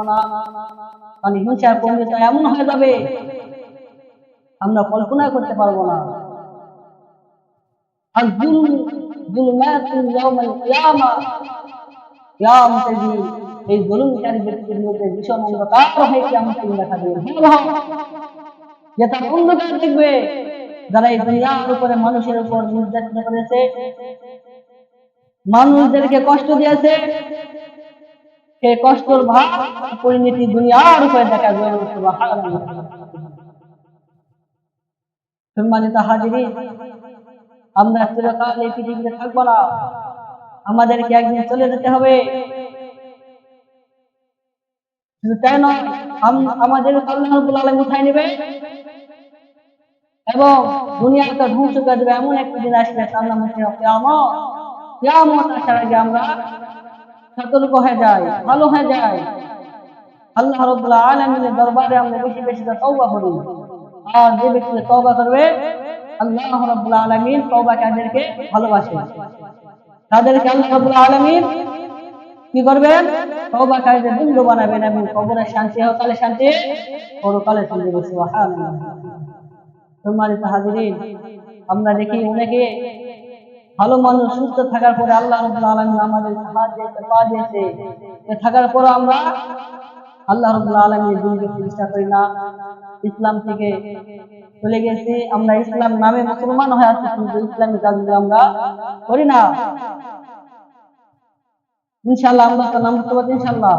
না, মানে হিংসার পরিণত এমন হয়ে যাবে আমরা কল্পনা করতে পারবো না। আর জুলমাতুল ইয়াউমাল কিয়ামা, কিয়ামতের দিন এই জুলুমকারী ব্যক্তির মধ্যে ভীষণ অন্ধকার হয়ে কিয়ামতের দিন দেখা দেবে। যে তার অন্ধকার দেখবে যারা এই দুনিয়ার উপরে মানুষের উপর নির্যাতন করেছে, মানুষদেরকে কষ্ট দিয়েছে, সেই কষ্টর ভাগ পরিণতি দুনিয়ার উপরে দেখা যাবে। সুবহানাল্লাহ। সম্মানিত হাজিরিন, আমরা চিরকাল এই পৃথিবীতে থাকবো না, আমাদেরকে একদিন চলে যেতে হবে। শুধু তাই নয়, আমাদের আল্লাহ রাব্বুল আলামিন উঠাই নেবে এবং দুনিয়াকে ধ্বংস করে দেবে। এমন একটা দিন আসবে তার নাম হচ্ছে কিয়ামত। কিয়ামত আসার আগে আমরা সতর্ক হয়ে যাই, ভালো হয়ে যাই, আল্লাহ রাব্বুল আলামিনের দরবারে আমরা বেশি বেশি তওবা করি। আর যে ব্যক্তি তওবা করবে, আল্লাহ রাব্বুল আলামিন তওবাকারীদেরকে ভালোবাসেন। তাদেরকে আল্লাহ রাব্বুল আলামিন কি করবেন? তওবাকারীদের বন্ধু বানাবেন এবং কবরের শান্তি, ইহকালে শান্তি, পরকালে শান্তি। সুবহানাল্লাহ। সম্মানিত হাজিরিন, আমরা দেখি অনেকে ভালো মানুষ সুস্থ থাকার পরে আল্লাহ রাব্বুল আলামিন আমাদের সাহায্য পা দিয়েছে, থাকার পর আমরা আল্লাহ রাব্বুল আলামিনের দ্বীনকে প্রতিষ্ঠা করি না, ইসলাম থেকে চলে গেছি, আমরা ইসলাম নামে মুসলমান হয়ে আছি কিন্তু ইসলামী কাজগুলো আমরা করি না। ইনশাআল্লাহ আমরা তো নাম করতে পারছি ইনশাআল্লাহ।